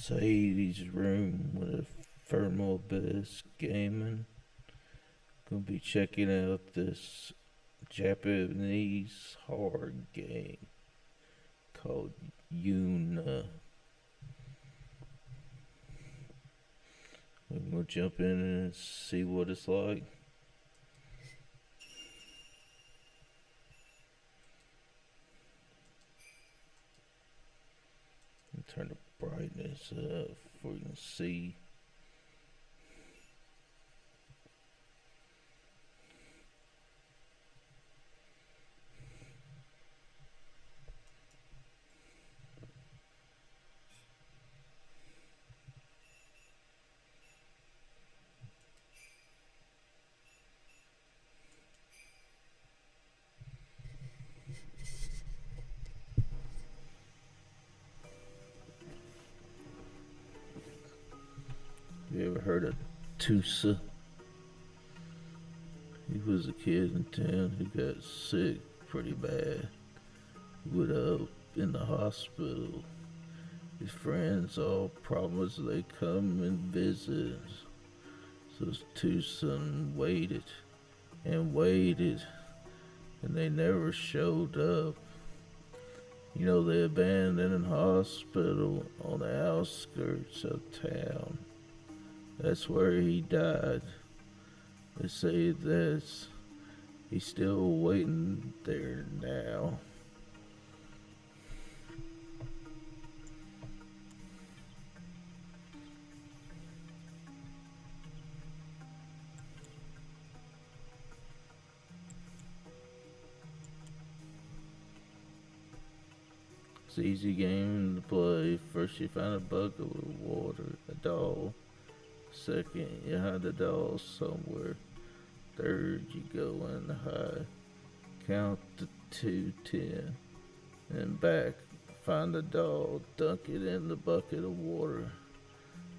Sadie's room with a thermal best gaming. Gonna be checking out this Japanese horror game called Yuna. We're gonna jump in and see what it's like. And turn the brightness up so we can see. You ever heard of Tusa? He was a kid in town who got sick pretty bad. He went up in the hospital. His friends all promised they'd come and visit. So Tucson waited and waited, and they never showed up. You know, the abandoned hospital on the outskirts of town. That's where he died. They say that he's still waiting there now. It's an easy game to play. First you find a bucket with water, a doll. Second, you hide the doll somewhere. Third, you go in the hide. Count to 2, 10, and back. Find the doll, dunk it in the bucket of water.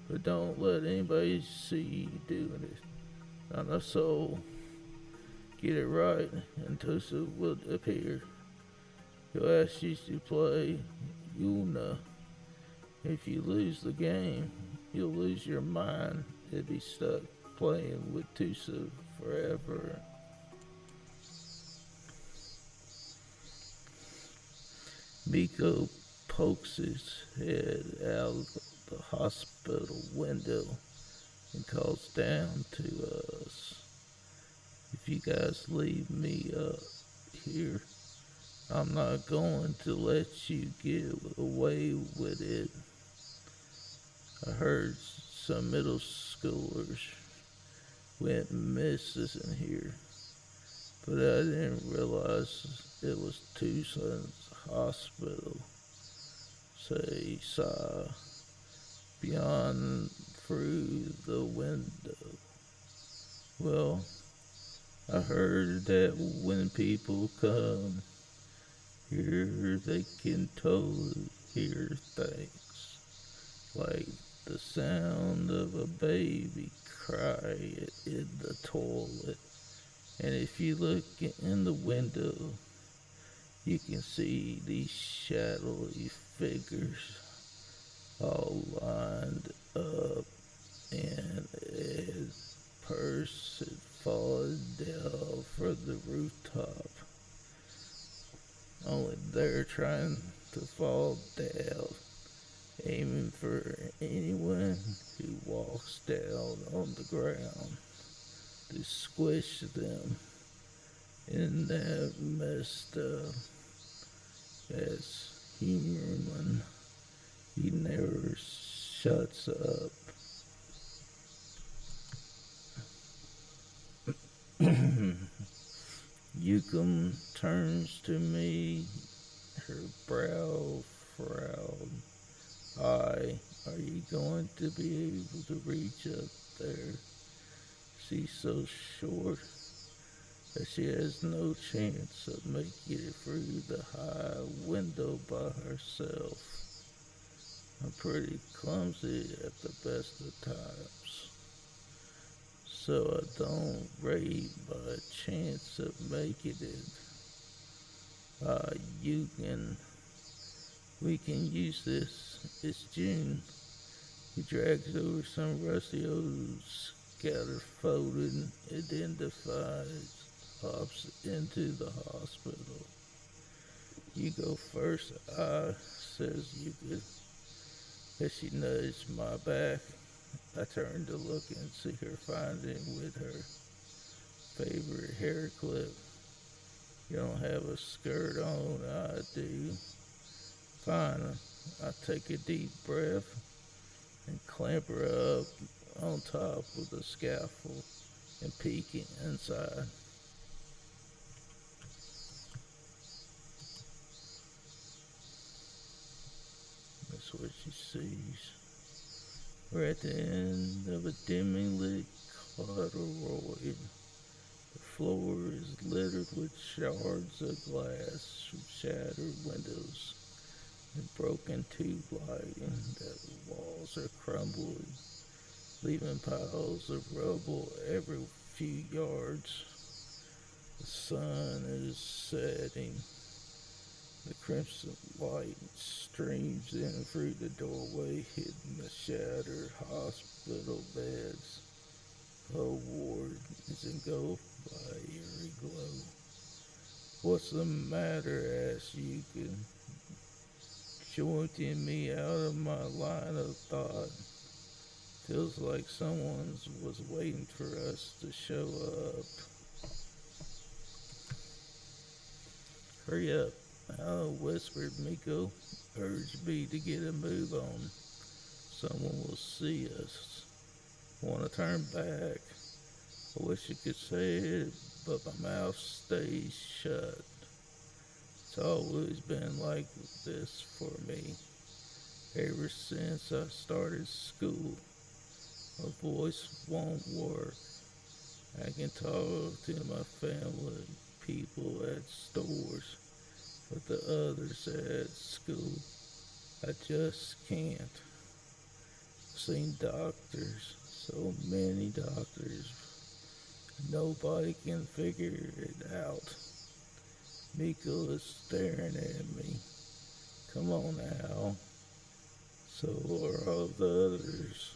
But don't let anybody see you doing it. Not a soul. Get it right, and Tosa will appear. He'll ask you to play Yuna. If you lose the game, you'll lose your mind. You'll be stuck playing with Tusa forever. Miko pokes his head out of the hospital window and calls down to us. If you guys leave me up here, I'm not going to let you get away with it. I heard some middle schoolers went missing here, but I didn't realize it was Tucson's hospital. So he saw beyond through the window. Well, I heard that when people come here, they can totally hear things like the sound of a baby crying in the toilet. And if you look in the window, you can see these shadowy figures all lined up, and a person falling down from the rooftop. Only they're trying to fall down, aiming for anyone who walks down on the ground to squish them. In that messed up, as human, he never shuts up. Yukon turns to me, her brow frowned. Are you going to be able to reach up there? She's so short that she has no chance of making it through the high window by herself. I'm pretty clumsy at the best of times, so I don't rate by a chance of making it. We can use this. It's June. He drags over some rusty old scatterfolded and then defies hops into the hospital. You go first, says Yuka. As she nudged my back, I turned to look and see her finding with her favorite hair clip. You don't have a skirt on, I do. Fine, I take a deep breath and clamp her up on top of the scaffold and peek inside. That's what she sees. We're at the end of a dimly lit corduroy. The floor is littered with shards of glass from shattered windows and broken tube lighting. The walls are crumbling, leaving piles of rubble every few yards. The sun is setting. The crimson light streams in through the doorway, hitting the shattered hospital beds. The whole ward is engulfed by eerie glow. What's the matter? Asked Yuka, jointing me out of my line of thought. Feels like someone was waiting for us to show up. Hurry up, whispered Miko, urged me to get a move on. Someone will see us. Want to turn back. I wish I could say it, but my mouth stays shut. It's always been like this for me. Ever since I started school, my voice won't work. I can talk to my family, people at stores, but the others at school, I just can't. I've seen doctors, so many doctors, nobody can figure it out. Miko is staring at me. Come on now. So are all the others.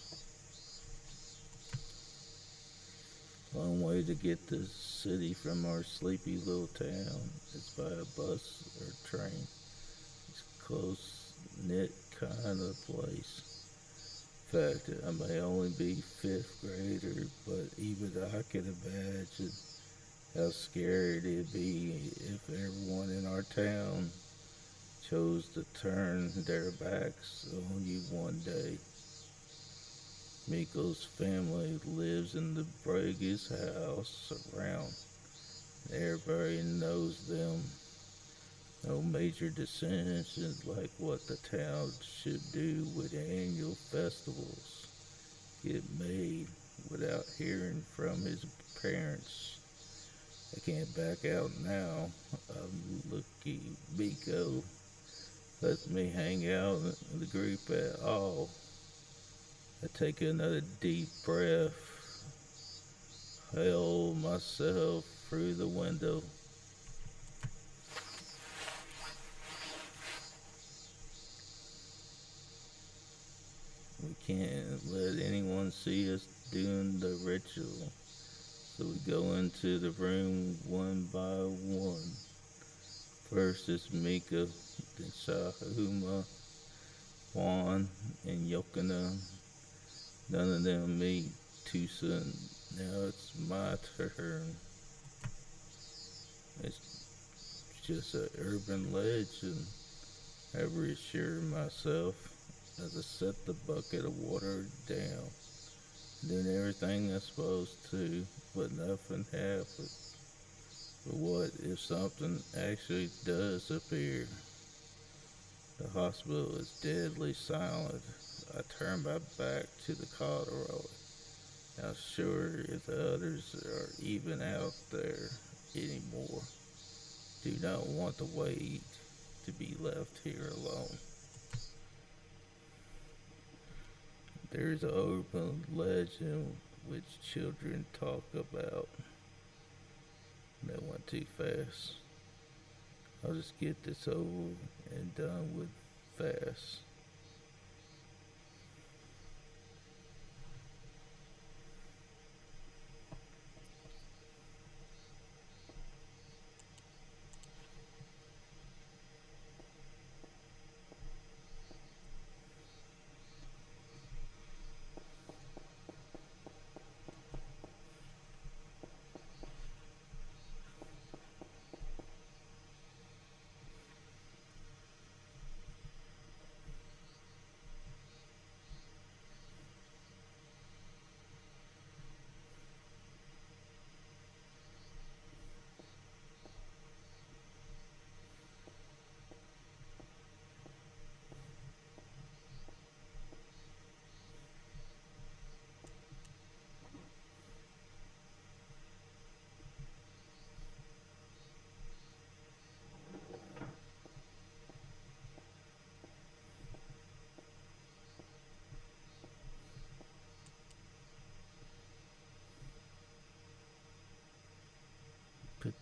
One way to get to the city from our sleepy little town is by a bus or train. It's a close-knit kind of place. In fact, I may only be fifth grader, but even I can imagine how scary it'd be if everyone in our town chose to turn their backs on you one day. Miko's family lives in the biggest house around. Everybody knows them. No major decisions like what the town should do with annual festivals get made without hearing from his parents. I can't back out now. I'm lucky Miko lets me hang out in the group at all. I take another deep breath, hail myself through the window. We can't let anyone see us doing the ritual, so we go into the room one by one. First is Mika, then Shahuma, Juan, and Yokana. None of them meet too soon. Now it's my turn. It's just an urban legend. I reassure myself as I set the bucket of water down. Doing everything I'm supposed to, but nothing happens. But what if something actually does appear? The hospital is deadly silent. I turn my back to the corduroy. Not sure if the others are even out there anymore. Do not want to wait to be left here alone. There's an urban legend which children talk about. That went too fast. I'll just get this over and done with fast.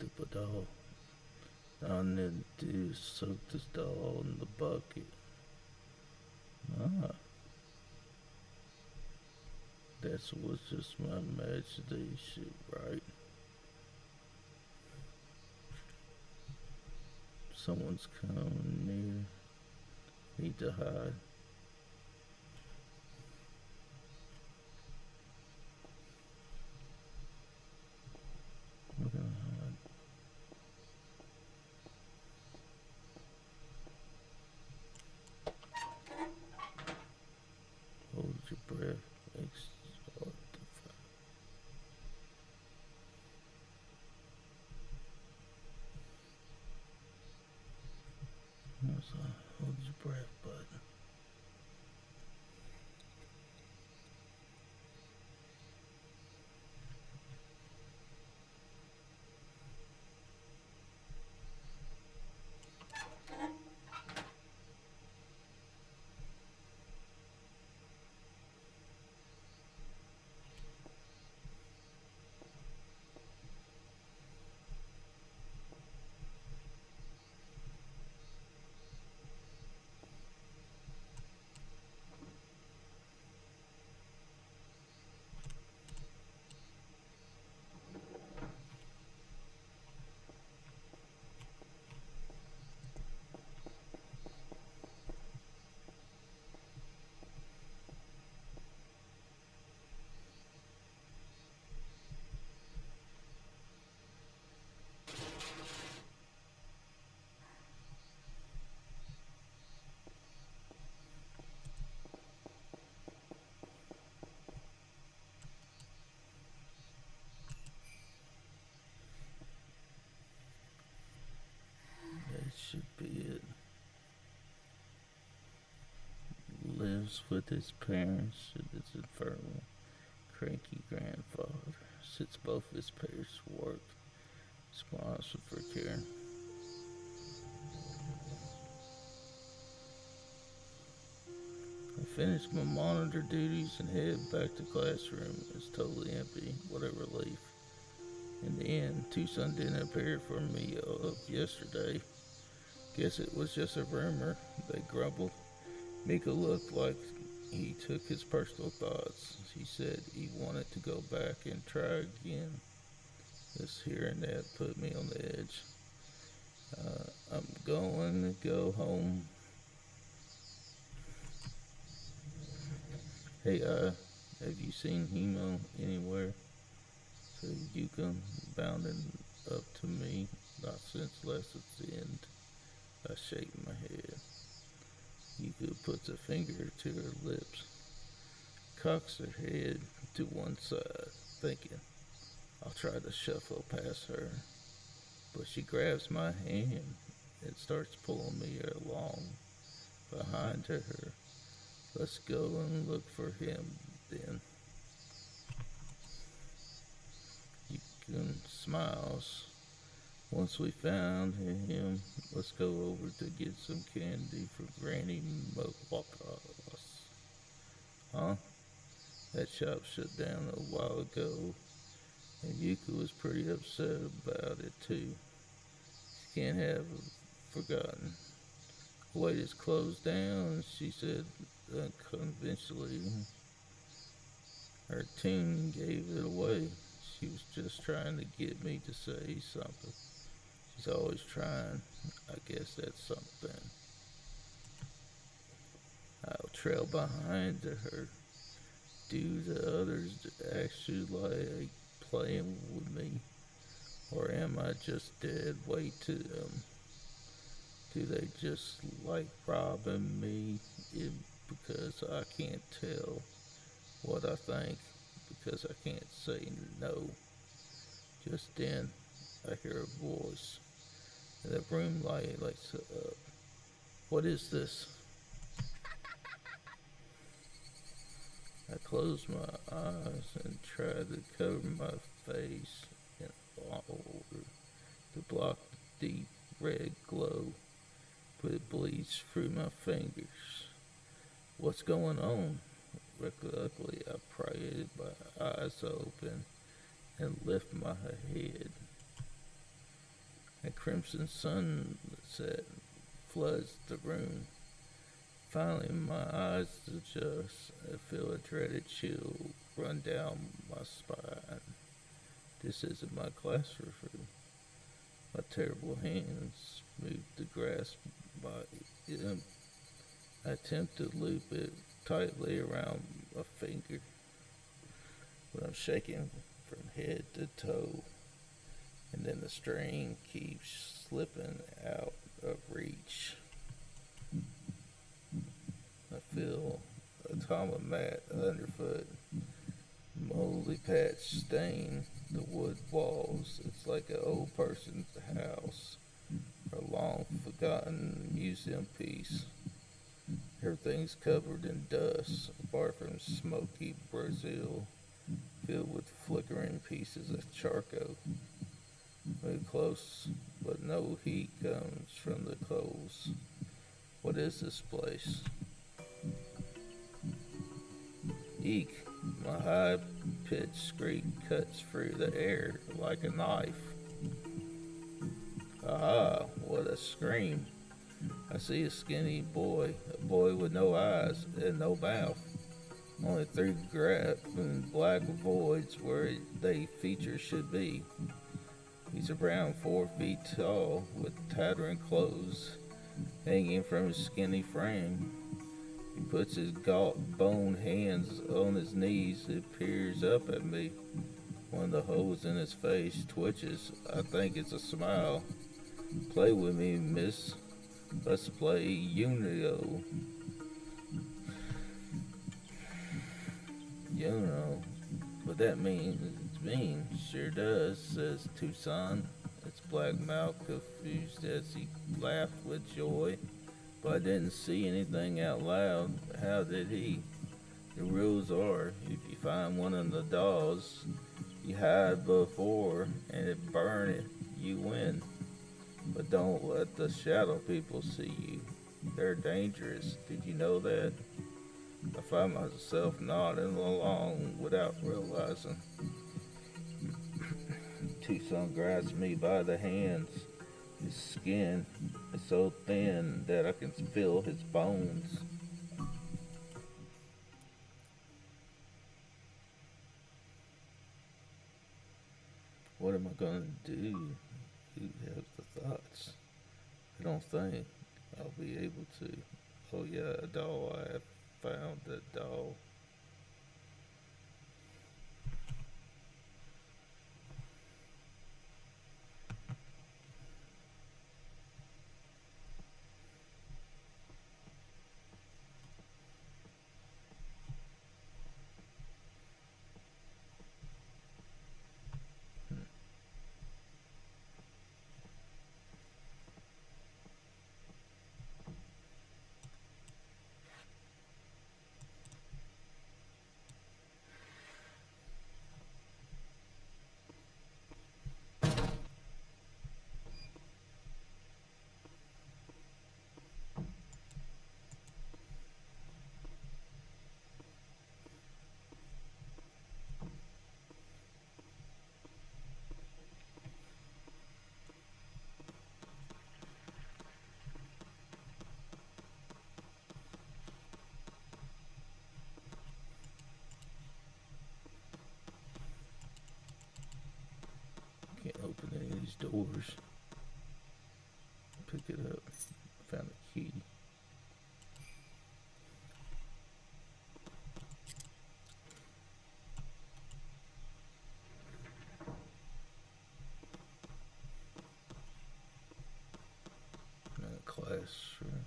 Stupid doll. All I need to do is soak this doll in the bucket. Ah, that was just my imagination, right? Someone's coming near. Need to hide. We're gonna hide. Hold your breath. Start the fire. Hold your breath, bud. That should be it. Lives with his parents and his infernal, cranky grandfather. Since both his parents work, responsible for caring. I finished my monitor duties and head back to classroom. It's totally empty. What a relief. In the end, Tucson didn't appear for me up yesterday. Guess it was just a rumor, they grumbled. Mika looked like he took his personal thoughts. He said he wanted to go back and try again. This hearing that put me on the edge. I'm going to go home. Hey, have you seen Hemo anywhere? So Yuka bounding up to me, not since lesson's end. I shake my head. Yuka puts a finger to her lips, cocks her head to one side, thinking I'll try to shuffle past her. But she grabs my hand and starts pulling me along behind her. Let's go and look for him then. Yuka smiles. Once we found him, let's go over to get some candy for Granny Mowakas. Huh? That shop shut down a while ago, and Yuka was pretty upset about it too. She can't have forgotten. Wait, it's closed down, she said unconventionally. Her tune gave it away. She was just trying to get me to say something. She's always trying. I guess that's something. I'll trail behind her. Do the others actually like playing with me? Or am I just dead weight to them? Do they just like robbing me because I can't tell what I think? Because I can't say no. Just then, I hear a voice. And the room light lights up. What is this? I close my eyes and try to cover my face in order to block the deep red glow, but it bleeds through my fingers. What's going on? Luckily, I pried my eyes open and lift my head. A crimson sunset floods the room. Finally, my eyes adjust. I feel a dreaded chill run down my spine. This isn't my classroom. My terrible hands move to grasp my imp. I attempt to loop it tightly around my finger, but I'm shaking from head to toe, and then the string keeps slipping out of reach. I feel a tama mat underfoot, moldy patch stain the wood walls. It's like an old person's house, or a long forgotten museum piece. Everything's covered in dust, apart from smoky Brazil, filled with flickering pieces of charcoal. Move close, but no heat comes from the coals. What is this place? Eek! My high-pitched scream cuts through the air like a knife. Aha! What a scream! I see a skinny boy, a boy with no eyes and no mouth. Only three gaping black voids where they features should be. He's around 4 feet tall, with tattering clothes hanging from his skinny frame. He puts his gaunt bone hands on his knees and peers up at me. One of the holes in his face twitches. I think it's a smile. Play with me, miss. Let's play Unio. What that means, it's mean. Sure does, says Tucson, its black mouth confused as he laughed with joy. But I didn't see anything out loud. How did he? The rules are, if you find one of the dolls you hide before and it burn it, you win. But don't let the shadow people see you. They're dangerous. Did you know that? I find myself nodding along without realizing. Tucson grabs me by the hands. His skin is so thin that I can feel his bones. What am I gonna do? Who has the thoughts? I don't think I'll be able to. Oh yeah, a doll. I have found a doll. Can't open any of these doors. Pick it up. Found a key. And a classroom.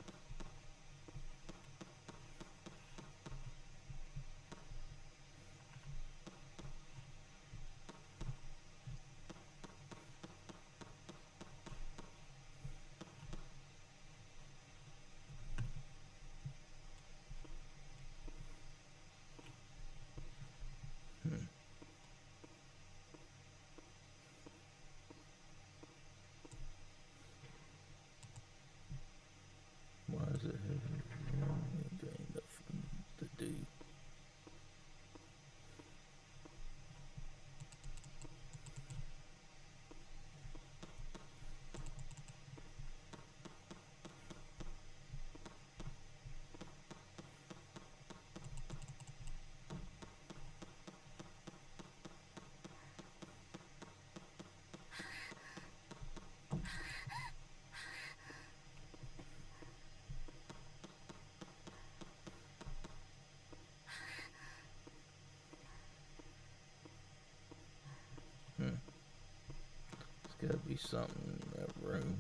something in that room.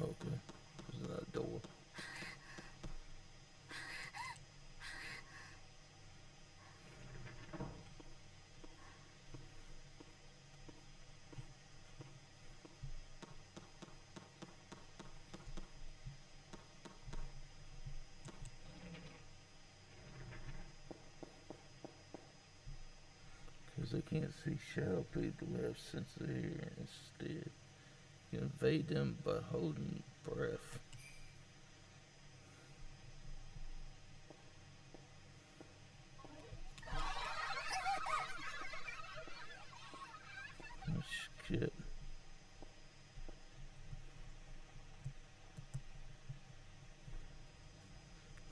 Okay, there's another door. Because they can't see shadow people who have sense of hearing. Instead, you invade them by holding breath. Oh, shit.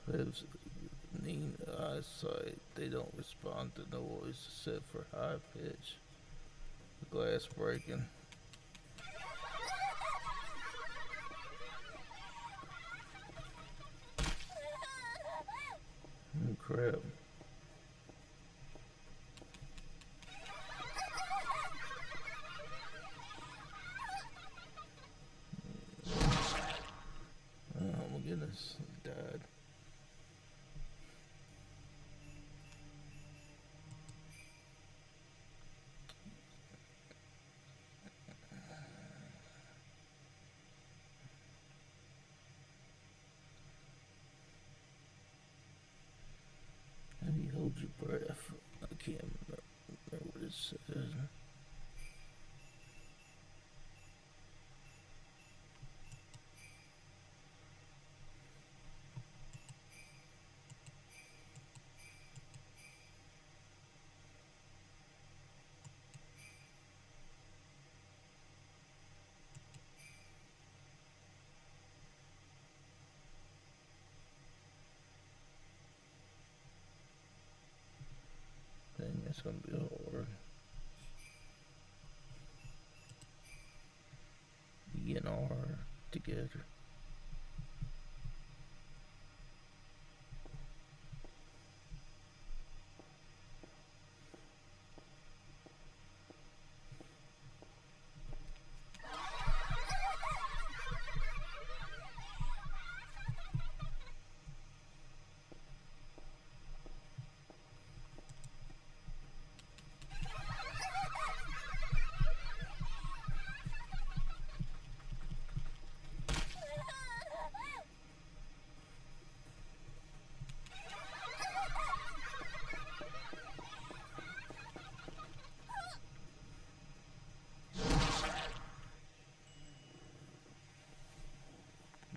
Lives mean eyesight. They don't respond to noise except for high pitch. Glass breaking. Oh, crap. Oh my goodness, I died. How do you hold your breath? I can't remember what it says. Dang, that's gonna be hard. E and R together.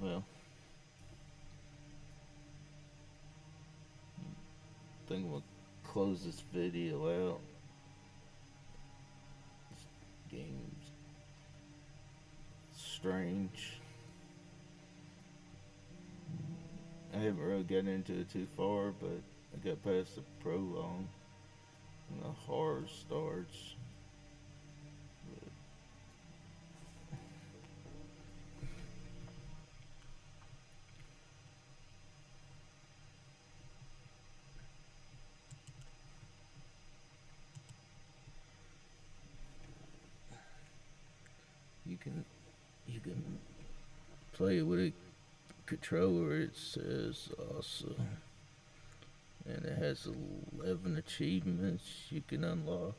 Well, I think we'll close this video out. This game's strange. I haven't really gotten into it too far, but I got past the prologue and the horror starts. You can play with a controller. It says also, and it has 11 achievements you can unlock.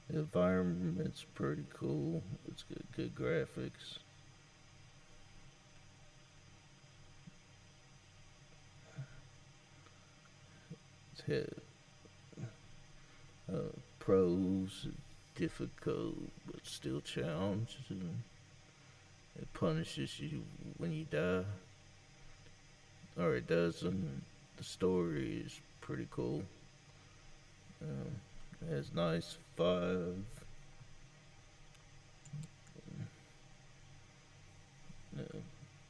The environment's pretty cool. It's got good graphics. It's had pros, difficult, but still challenging. It punishes you when you die. Or it does, and the story is pretty cool. It has nice 5.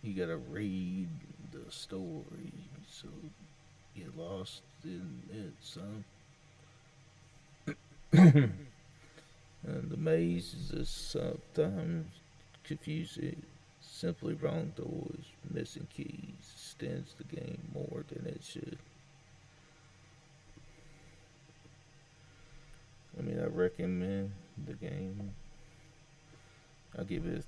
You gotta read the story, so you get lost in it some. And the mazes is sometimes confusing. Simply wrong doors, missing keys, extends the game more than it should. I mean, I recommend the game. I'll give it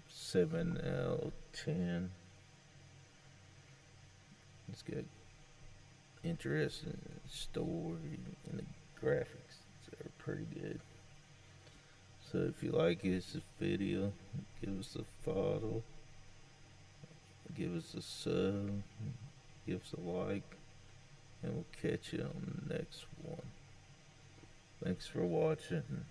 7 out of 10. It's got interesting story and the graphics are pretty good. So if you like this video, give us a follow, give us a sub, give us a like, and we'll catch you on the next one. Thanks for watching.